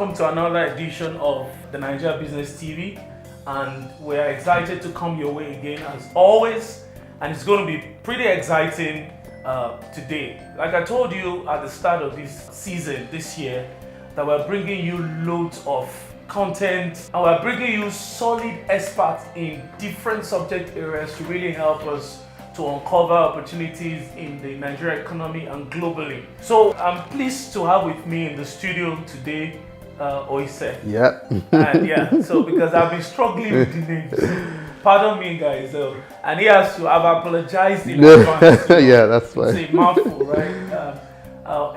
welcome to another edition of the Nigeria Business TV, and we're excited to come your way again as always, and it's going to be pretty exciting today. Like I told you at the start of this season this year, that we're bringing you loads of content, and we're bringing you solid experts in different subject areas to really help us to uncover opportunities in the Nigerian economy and globally. So I'm pleased to have with me in the studio today, Oise. Yeah. And so because I've been struggling with the names. Pardon me, guys. And he has to have apologized in advance. Yeah, that's fine. It's a mouthful, right?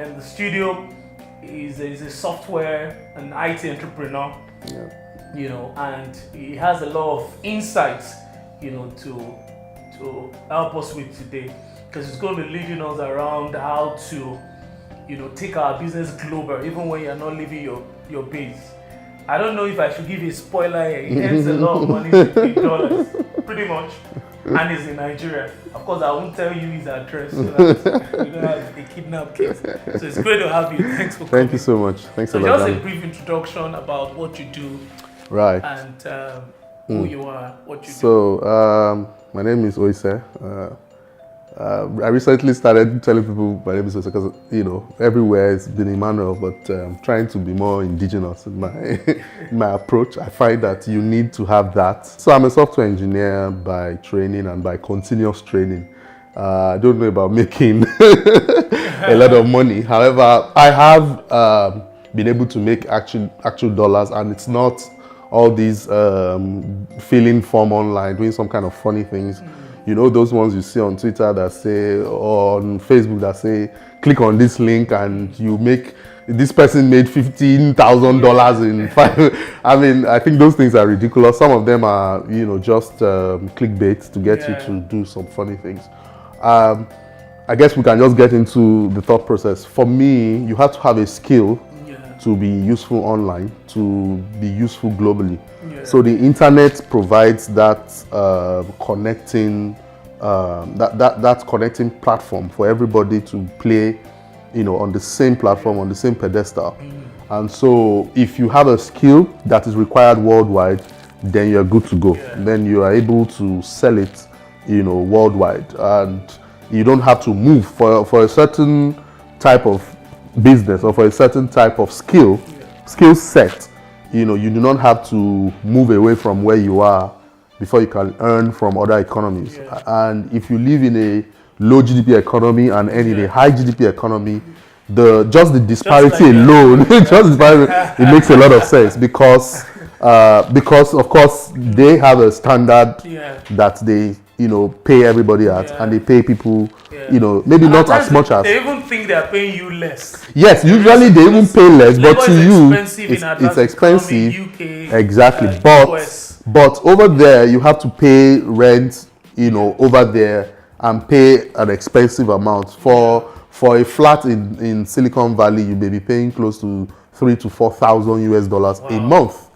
In the studio, he's a software and IT entrepreneur. Yeah. And he has a lot of insights, to help us with today, because it's going to be leading us around how to, take our business global, even when you're not leaving your base. I don't know if I should give a spoiler here. He earns a lot of money in dollars, pretty much, and he's in Nigeria. Of course, I won't tell you his address so that you don't have a kidnap case. So it's great to have you. Thanks for coming. Thank you so much. Thanks a So lot. just a brief introduction about what you do, Right. and who you are, what you do. So, my name is Oise. I recently started telling people my name is Oise because, everywhere it's been Emmanuel, but I'm trying to be more indigenous in my approach. I find that you need to have that. So I'm a software engineer by training and by continuous training. I don't know about making a lot of money. However, I have been able to make actual dollars, and it's not all these filling form online, doing some kind of funny things. Those ones you see on Twitter that say, or on Facebook that say, click on this link and you make, this person made $15,000 in 5. I mean, I think those things are ridiculous. Some of them are, just clickbait to get you to do some funny things. I guess we can just get into the thought process. For me, you have to have a skill to be useful online, to be useful globally. So the internet provides that connecting that connecting platform for everybody to play, on the same platform, on the same pedestal. And so if you have a skill that is required worldwide, then you're good to go. Then you are able to sell it, worldwide, and you don't have to move for a certain type of business or for a certain type of skill set. You do not have to move away from where you are before you can earn from other economies. And if you live in a low GDP economy and earn in a high GDP economy, the disparity alone, it makes a lot of sense because of course they have a standard that they pay everybody at, and they pay people, maybe and not as much as. They even think they are paying you less. Yes, usually they even pay less, but to you, it's expensive. UK, exactly, US. but over there you have to pay rent, over there, and pay an expensive amount for a flat in Silicon Valley. You may be paying close to $3,000 to $4,000 a month.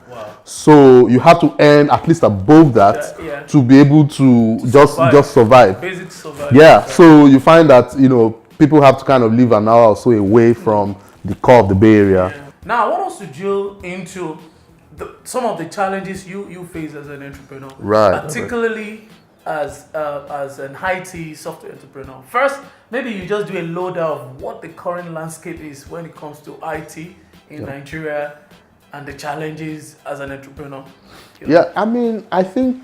So you have to earn at least above that to be able to just survive. Basic survival. Yeah. So you find that people have to kind of live an hour or so away from the core of the Bay Area. Now I want us to drill into some of the challenges you face as an entrepreneur, right? Particularly as an IT software entrepreneur. First, maybe you just do a load of what the current landscape is when it comes to IT in Nigeria, and the challenges as an entrepreneur. Yeah, I mean, I think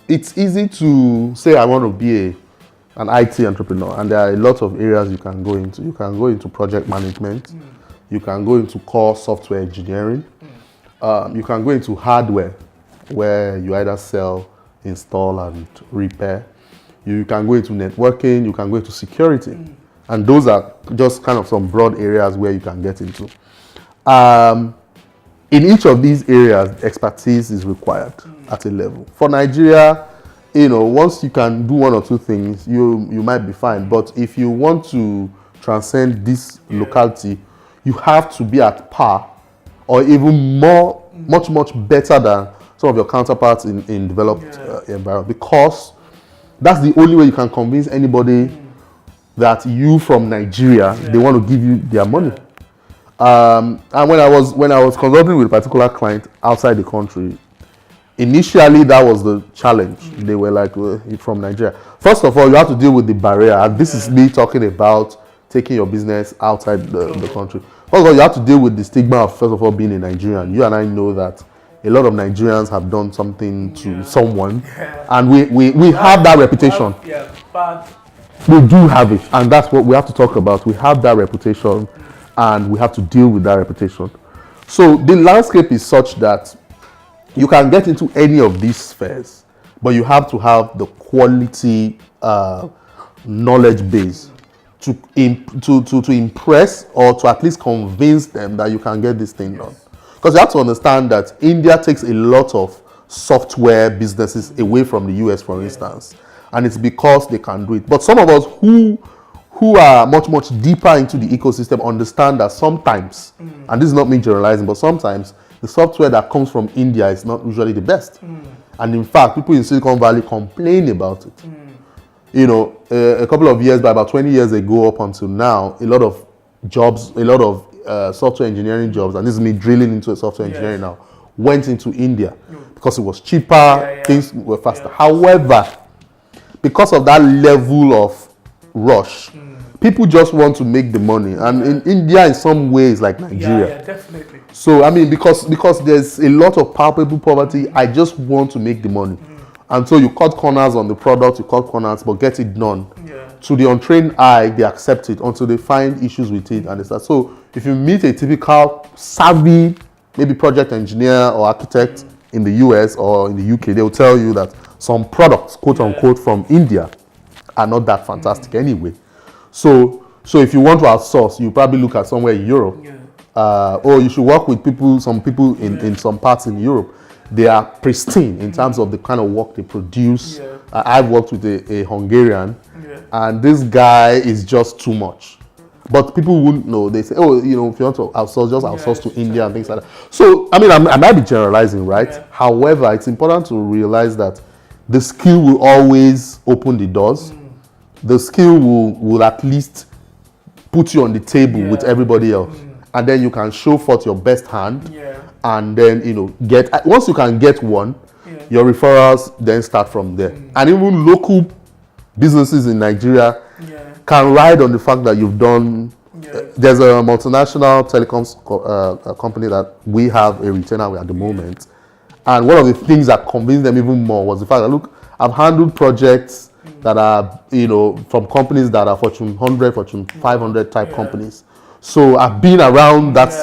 it's easy to say I want to be an IT entrepreneur, and there are a lot of areas you can go into. You can go into project management, you can go into core software engineering, you can go into hardware, where you either sell, install, and repair. You can go into networking, you can go into security, and those are just kind of some broad areas where you can get into. In each of these areas, expertise is required at a level. For Nigeria, once you can do one or two things, you might be fine. But if you want to transcend this locality, you have to be at par or even much better than some of your counterparts in developed environment, because that's the only way you can convince anybody that you from Nigeria, they want to give you their money. And when I was consulting with a particular client outside the country, initially that was the challenge. They were like, well, you're from Nigeria. First of all, you have to deal with the barrier. And this is me talking about taking your business outside the country. First of all, you have to deal with the stigma of, first of all, being a Nigerian. You and I know that a lot of Nigerians have done something to someone, and we have that reputation. But we do have it, and that's what we have to talk about. We have that reputation, and we have to deal with that reputation. So the landscape is such that you can get into any of these spheres, but you have to have the quality knowledge base to impress or to at least convince them that you can get this thing done. Because you have to understand that India takes a lot of software businesses away from the US, for instance, and it's because they can do it. But some of us who are much deeper into the ecosystem understand that sometimes, and this is not me generalizing, but sometimes the software that comes from India is not usually the best. And in fact, people in Silicon Valley complain about it. You know, a couple of years, about 20 years ago up until now, a lot of jobs, a lot of software engineering jobs, and this is me drilling into software engineering now, went into India because it was cheaper, things were faster. However, because of that level of rush, people just want to make the money, and in India in some ways like Nigeria. Yeah, definitely. So I mean, because there's a lot of palpable poverty, I just want to make the money. And so you cut corners on the product, you cut corners, but get it done. To the untrained eye, they accept it until they find issues with it, and they start. So if you meet a typical savvy, maybe project engineer or architect in the US or in the UK, they'll tell you that some products, quote unquote, from India are not that fantastic anyway. So if you want to outsource, you probably look at somewhere in Europe. Or you should work with some people in some parts in Europe. They are pristine in terms of the kind of work they produce. I've worked with a Hungarian, and this guy is just too much. But people wouldn't know. They say, oh, you know, if you want to outsource, just outsource to India and things like that. So, I mean, I might be generalizing, right? However, it's important to realize that the skill will always open the doors. The skill will at least put you on the table with everybody else. And then you can show forth your best hand. And then, you know, once you can get one, your referrals then start from there. And even local businesses in Nigeria can ride on the fact that you've done. There's a multinational telecoms company that we have a retainer with at the moment. And one of the things that convinced them even more was the fact that, look, I've handled projects that are, you know, from companies that are Fortune 100, Fortune 500 type companies. So I've been around that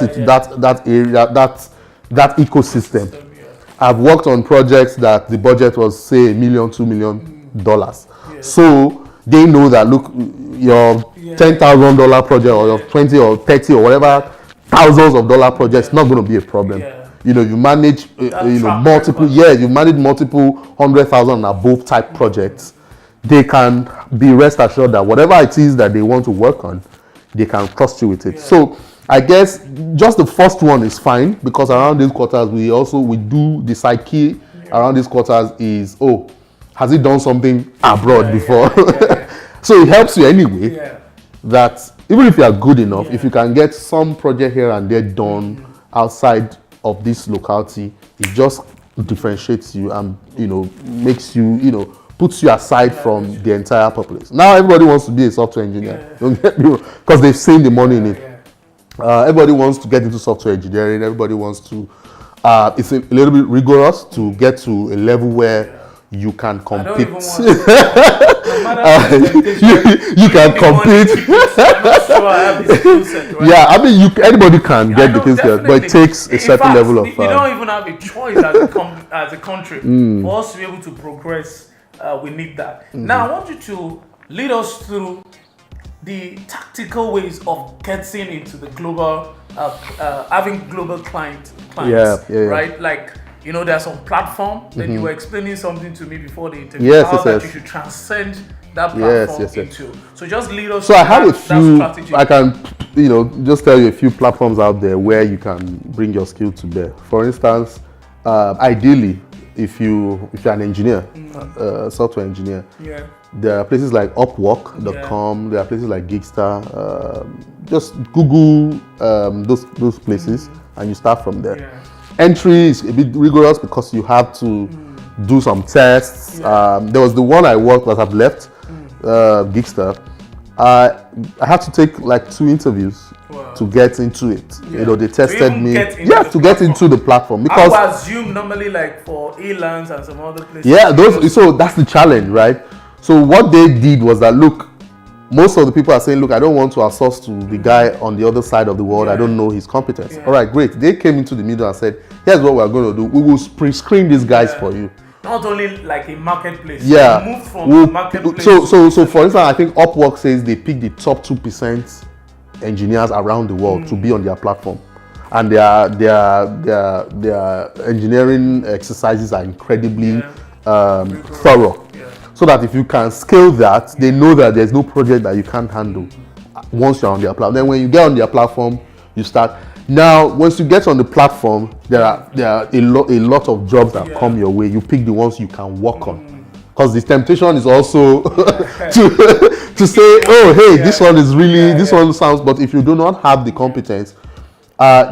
area, that ecosystem. I've worked on projects that the budget was, say, $1 million, $2 million. So they know that, look, your $10,000 project or your 20 or 30 or whatever thousands of dollar projects is not going to be a problem. You know, you manage, multiple, you manage multiple 100,000 and above type projects. They can be rest assured that whatever it is that they want to work on, they can trust you with it. So I guess just the first one is fine, because around these quarters we do the psyche around these quarters is, oh, has he done something abroad before? So it helps you anyway that even if you are good enough, if you can get some project here and there done outside of this locality, it just differentiates you and, you know, makes you, you know, puts you aside from the entire populace. Now everybody wants to be a software engineer, don't get me wrong, because they've seen the money in it. Everybody wants to get into software engineering. Everybody wants to. It's a little bit rigorous to get to a level where you can compete. You can compete. Yeah, I mean, anybody can get the skill, but it takes a certain level of. We don't even have a choice as a country for us to be able to progress. We need that. Now, I want you to lead us through the tactical ways of getting into the global, having global clients, right? Like, you know, there's some platform. Then you were explaining something to me before the interview. That you should transcend that platform into. So just lead us. So I have a few. I can, you know, just tell you a few platforms out there where you can bring your skill to bear. For instance, ideally, if you're an engineer, software engineer, There are places like Upwork.com. There are places like Gigstar. Just Google those places, and you start from there. Entry is a bit rigorous because you have to do some tests. There was the one I worked that I've left, Gigstar. I had to take like 2 interviews to get into it. You know, they tested me. To get into the platform, because I would assume normally like for Elance and some other places. Yeah, so that's the challenge, right? So what they did was that, look, most of the people are saying, look, I don't want to outsource to the guy on the other side of the world. I don't know his competence. All right, great. They came into the middle and said, here's what we're going to do. We will pre-screen these guys for you. Not only like a marketplace. Yeah. Move from the marketplace. So for instance, I think Upwork says they pick the top 2% engineers around the world to be on their platform. And their engineering exercises are incredibly thorough. So that if you can scale that, they know that there's no project that you can't handle once you're on their platform. Then when you get on their platform, you start. Now, once you get on the platform, there are a lot of jobs that come your way. You pick the ones you can work on, because the temptation is also to say, oh, hey, this one is really this one sounds. But if you do not have the competence,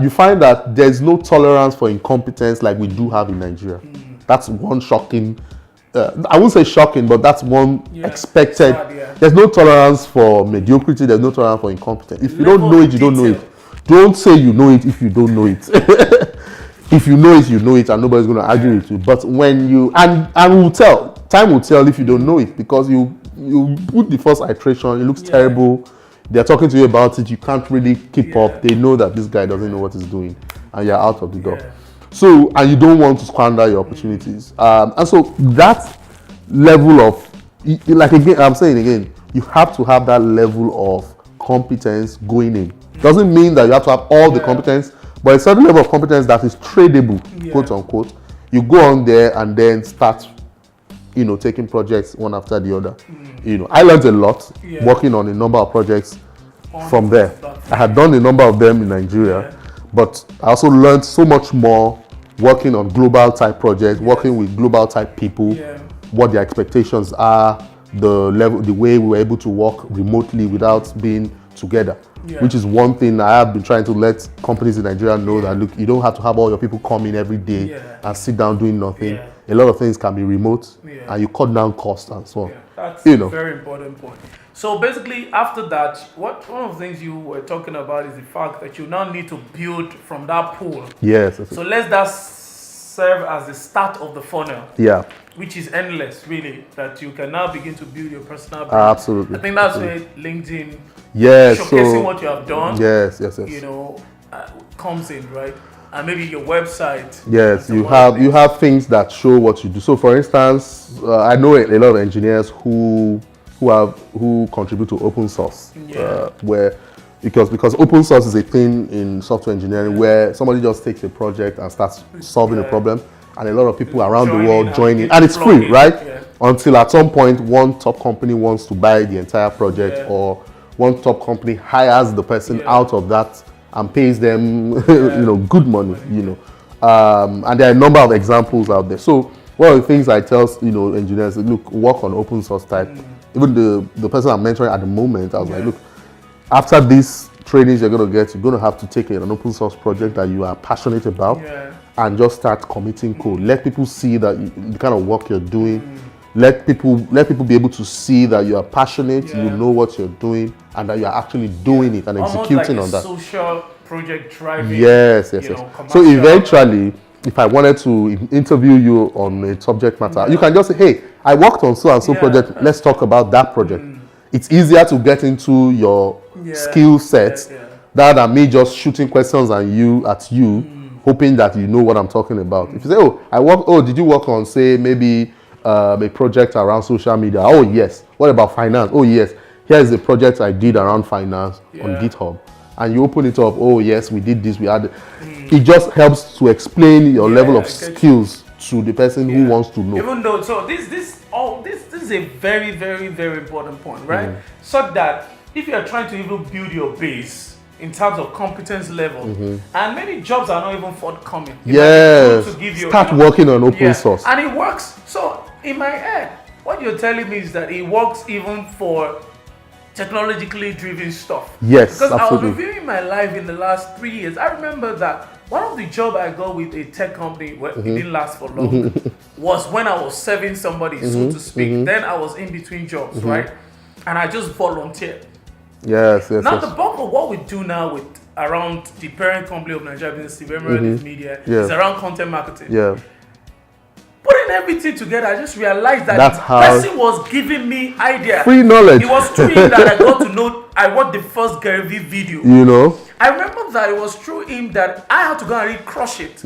you find that there's no tolerance for incompetence like we do have in Nigeria. That's one shocking. I wouldn't say shocking, but that's one expected. There's no tolerance for mediocrity. There's no tolerance for incompetence. If you don't know it, you don't know it. Don't say you know it if you don't know it. If you know it, you know it, and nobody's going to argue with you. But when you and will tell, time will tell if you don't know it, because you put the first iteration, it looks terrible. They're talking to you about it. You can't really keep up. They know that this guy doesn't know what he's doing, and you're out of the door. So, and you don't want to squander your opportunities. And so that level of, like again, I'm saying again, you have to have that level of competence going in. Doesn't mean that you have to have all the competence, but a certain level of competence that is tradable, quote unquote. You go on there and then start, taking projects one after the other. I learned a lot working on a number of projects from there. I had done a number of them in Nigeria. But I also learned so much more working on global type projects, working with global type people, what their expectations are, the way we were able to work remotely without being together, which is one thing I have been trying to let companies in Nigeria know that, look, you don't have to have all your people come in every day and sit down doing nothing. A lot of things can be remote, and you cut down costs and so on. That's a very important point. So basically, after that, one of the things you were talking about is the fact that you now need to build from that pool. Yes. So let that serve as the start of the funnel. Yeah. Which is endless, really, that you can now begin to build your personal brand. Absolutely. I think that's where LinkedIn, showcasing what you have done, comes in, right? And maybe your website. Yes, you have things that show what you do. So, for instance, I know a lot of engineers who contribute to open source, because open source is a thing in software engineering where somebody just takes a project and starts solving a problem, and a lot of people around the world join in, and it's free, right? Until at some point one top company wants to buy the entire project, or one top company hires the person out of that and pays them good money, and there are a number of examples out there. So one of the things I tell engineers, look, work on open source type. Even the person I'm mentoring at the moment, I was like, look, after these trainings you're going to get, you're going to have to take an open source project that you are passionate about and just start committing code. Let people see that the kind of work you're doing. Let people be able to see that you are passionate, you know what you're doing, and that you are actually doing it and executing on that. Social project driving. Yes. So eventually, if I wanted to interview you on a subject matter, you can just say, hey, I worked on so and so project. Let's talk about that project. It's easier to get into your skill set rather than me just shooting questions at you, hoping that you know what I'm talking about. If you say, did you work on, say, maybe a project around social media? Oh, yes. What about finance? Oh, yes. Here's the project I did around finance on GitHub. And you open it up, oh, yes, we did this, we had it. It just helps to explain your level of skills to the person who wants to know. Even though, so this is a very, very, very important point, right? So that if you are trying to even build your base in terms of competence level, and maybe jobs are not even forthcoming. Start working on open source. And it works. So in my head, what you're telling me is that it works even for technologically driven stuff. Yes, because absolutely. I was reviewing my life in the last 3 years. I remember that one of the job I got with a tech company, it didn't last for long, was when I was serving somebody, so to speak. Then I was in between jobs, right? And I just volunteered. Yes. Now the bulk of what we do now with around the parent company of Nigeria Business TV, Emerald Media, is around content marketing. Yeah. Putting everything together, I just realized that That's the how- person was giving me idea. Free knowledge. It was through him that I got to know. I watched the first Gary Vee video. You know. I remember that it was through him that I had to go and really crush it.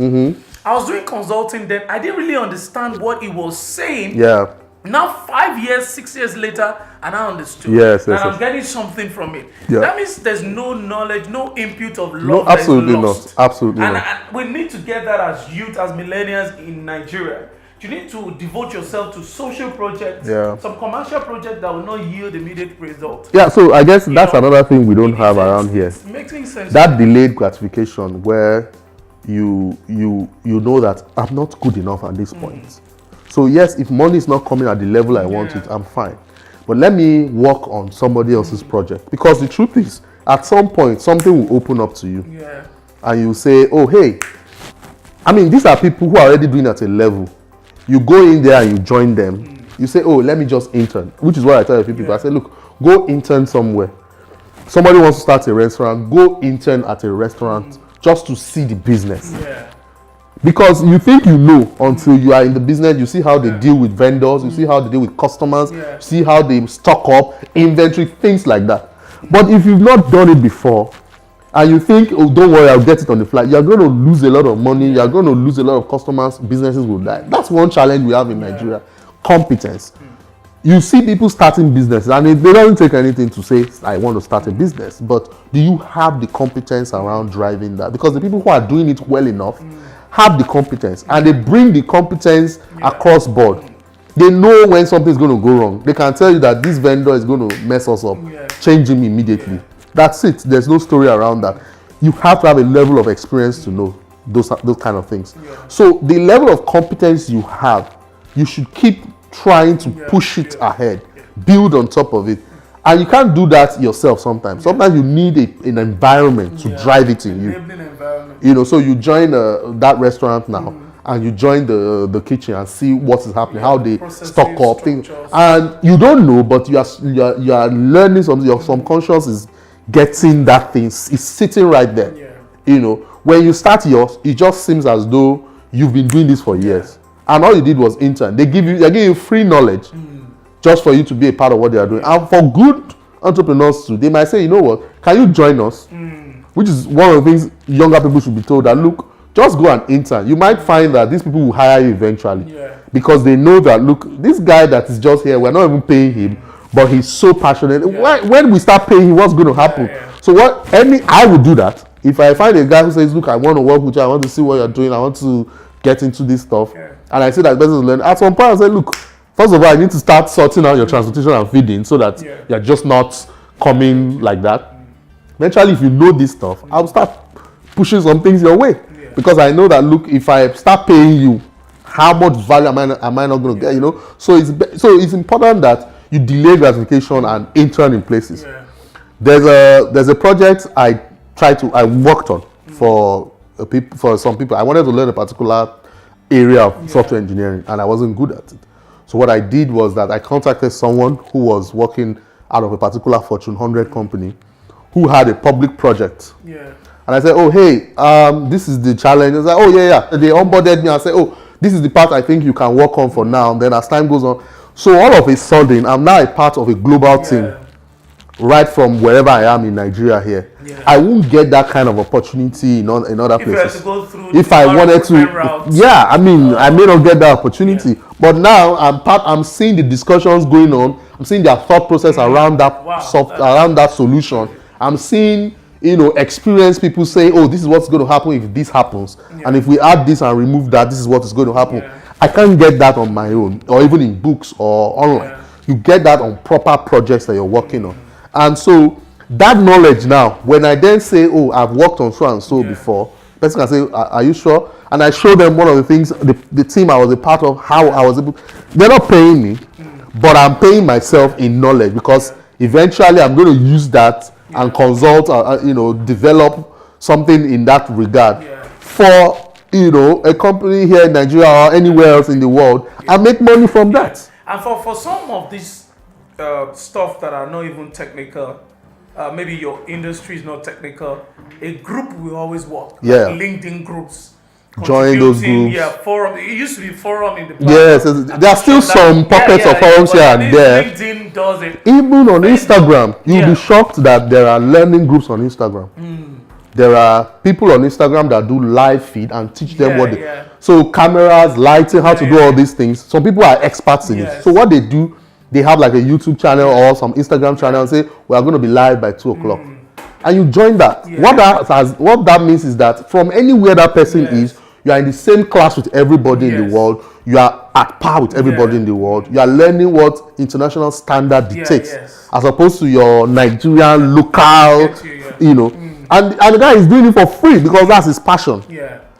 I was doing consulting then. I didn't really understand what he was saying. Yeah. Now 5 years, 6 years later, and I understood. Yes, and yes, I'm yes. getting something from it. Yeah. That means there's no knowledge, no input of love. No, that is absolutely lost. not. Absolutely And, not. and we need to get that as youth, as millennials in Nigeria. You need to devote yourself to social projects, some commercial projects that will not yield immediate results. Yeah, so I guess that's know, another thing we don't have around here. It's making sense. That delayed gratification where you know that I'm not good enough at this point. So yes, if money is not coming at the level I want it, I'm fine. But let me work on somebody else's project. Because the truth is, at some point, something will open up to you. Yeah. And you say, oh, hey, I mean, these are people who are already doing at a level. You go in there and you join them. You say, oh, let me just intern. Which is what I tell a few people. I say, look, go intern somewhere. Somebody wants to start a restaurant, go intern at a restaurant just to see the business. Yeah. Because you think you know until you are in the business, you see how they deal with vendors, you see how they deal with customers, you see how they stock up, inventory, things like that. But if you've not done it before, and you think, oh, don't worry, I'll get it on the fly, you're going to lose a lot of money, you're going to lose a lot of customers, businesses will die. That's one challenge we have in Nigeria, competence. You see people starting businesses, and they don't take anything to say, I want to start a business, but do you have the competence around driving that? Because the people who are doing it well enough have the competence, and they bring the competence across board. They know when something is going to go wrong. They can tell you that this vendor is going to mess us up. Change him immediately. That's it. There's no story around that. You have to have a level of experience to know those kind of things. So the level of competence you have, you should keep trying to push it ahead, build on top of it. And you can't do that yourself sometimes. Sometimes you need an environment to drive it in you. You know, so you join that restaurant now, and you join the kitchen and see what is happening, how they stock up things, and you don't know, but you are learning something. Your subconscious is getting that thing. It's sitting right there. You know, when you start yours, it just seems as though you've been doing this for years, and all you did was intern. They give you free knowledge just for you to be a part of what they are doing. And for good entrepreneurs too, they might say, you know what, can you join us? Which is one of the things younger people should be told, that look, just go and intern. You might find that these people will hire you eventually, because they know that, look, this guy that is just here, we're not even paying him, but he's so passionate. When we start paying him, what's going to happen? So I would do that. If I find a guy who says, look, I want to work with you, I want to see what you're doing, I want to get into this stuff, and I see that person is learning, at some point I say, look, first of all, I need to start sorting out your transportation and feeding, so that you're just not coming like that. Eventually, if you know this stuff, I'll start pushing some things your way, because I know that, look, if I start paying you, how much value am I not going to get? You know, so it's important that you delay gratification and intern in places. There's a project I worked on for some people. I wanted to learn a particular area of software engineering, and I wasn't good at it. So what I did was that I contacted someone who was working out of a particular Fortune 100 company who had a public project. And I said, oh, hey, this is the challenge. I was like, oh, yeah. They onboarded me and said, oh, this is the part I think you can work on for now. And then as time goes on, so all of a sudden, I'm now a part of a global team, right from wherever I am in Nigeria here. I won't get that kind of opportunity in other places. If I wanted to, I may not get that opportunity. But now I'm seeing the discussions going on. I'm seeing their thought process around that around that solution. I'm seeing, experienced people say, oh, this is what's going to happen if this happens. And if we add this and remove that, this is what is going to happen. I can't get that on my own, or even in books or online. You get that on proper projects that you're working on. And so that knowledge now, when I then say, oh, I've worked on so and so before, the person can say, are you sure? And I show them one of the things, the team I was a part of, how I was able, they're not paying me, but I'm paying myself in knowledge because eventually I'm going to use that and consult, develop something in that regard for, a company here in Nigeria or anywhere else in the world and make money from that. And for some of these stuff that are not even technical, maybe your industry is not technical, a group will always work. Yeah. Like LinkedIn groups. Join those groups. Yeah, forum. It used to be forum in the past. Yes, there are still some pockets of forums here and there. LinkedIn does it. Even on Instagram, you'll be shocked that there are learning groups on Instagram. There are people on Instagram that do live feed and teach them what they. So cameras, lighting, how to do all these things. Some people are experts in it. So what they do, they have like a YouTube channel or some Instagram channel and say, we are going to be live by 2 o'clock. And you join that. What that means is that from anywhere that person is, you are in the same class with everybody in the world. You are at par with everybody in the world. You are learning what international standard dictates, as opposed to your Nigerian local, And the guy is doing it for free because that's his passion.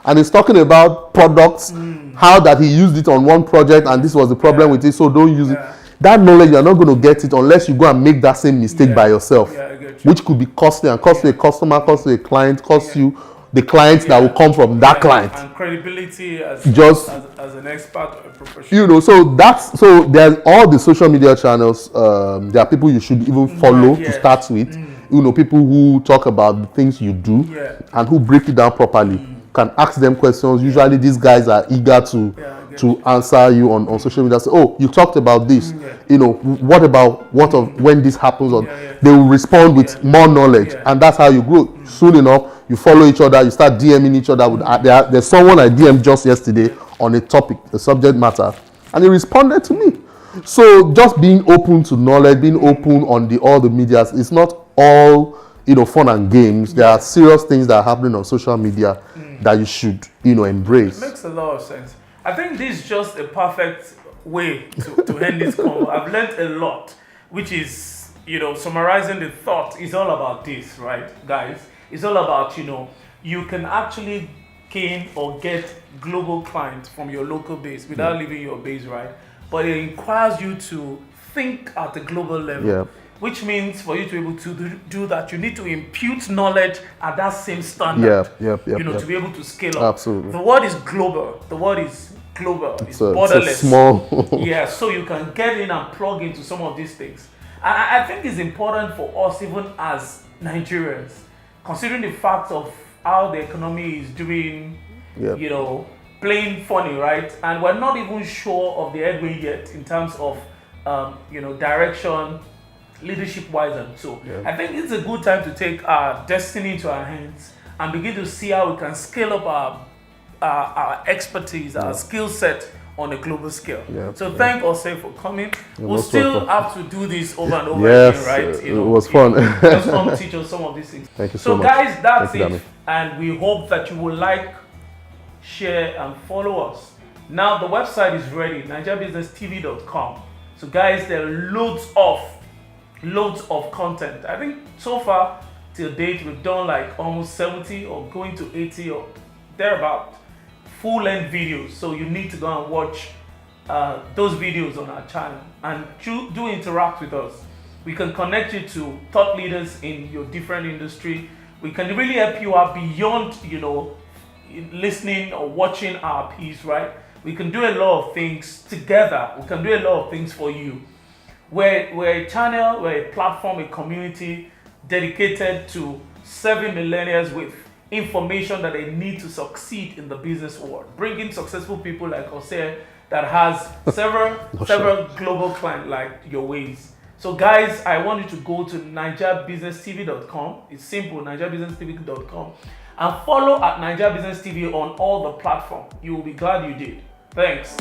And he's talking about products, how that he used it on one project and this was the problem with it, so don't use it. That knowledge, you're not going to get it unless you go and make that same mistake by yourself, which could be costly and cost you a customer, cost you a client, cost you the clients that will come from that client. And credibility as an expert or a So professional. so there's all the social media channels. There are people you should even follow to start with. People who talk about the things you do and who break it down properly. Can ask them questions. Usually these guys are eager to answer you on social media. Say, oh, you talked about this. What about when this happens? Or they will respond with more knowledge, and that's how you grow. Soon enough, you follow each other. You start DMing each other. There's someone I DM'd just yesterday on a topic, a subject matter, and he responded to me. So just being open to knowledge, being open on all the medias, it's not all fun and games. There are serious things that are happening on social media that you should embrace. It makes a lot of sense. I think this is just a perfect way to end this call. I've learned a lot, which is summarizing the thought is all about this, right, guys? It's all about you can actually gain or get global clients from your local base without leaving your base, right? But it requires you to think at the global level, which means for you to be able to do that, you need to impute knowledge at that same standard. To be able to scale up. Absolutely. The word is global. It's borderless. It's small. So you can get in and plug into some of these things. And I think it's important for us, even as Nigerians, considering the fact of how the economy is doing, playing funny, right? And we're not even sure of the headway yet in terms of, direction, leadership-wise, and so. I think it's a good time to take our destiny into our hands and begin to see how we can scale up our expertise, our skill set on a global scale. So thank Osei for coming. We'll still have to do this over and over again, right? It was fun. Just come teach us some of these things. Thank you so much. So guys, that's it. And we hope that you will like, share, and follow us. Now the website is ready, nigeriabusinesstv.com. So guys, there are loads of content. I think so far till date we've done like almost 70 or going to 80 or thereabout full-length videos. So you need to go and watch those videos on our channel and do interact with us. We can connect you to thought leaders in your different industry. We can really help you out beyond listening or watching our piece, right? We can do a lot of things together. We can do a lot of things for you. We're a channel, we're a platform, a community dedicated to serving millennials with information that they need to succeed in the business world. Bringing successful people like Osei that has several global clients like your ways. So guys, I want you to go to nigeriabusinesstv.com. It's simple, nigeriabusinesstv.com. And follow at Nigeria Business TV on all the platforms. You will be glad you did. Thanks.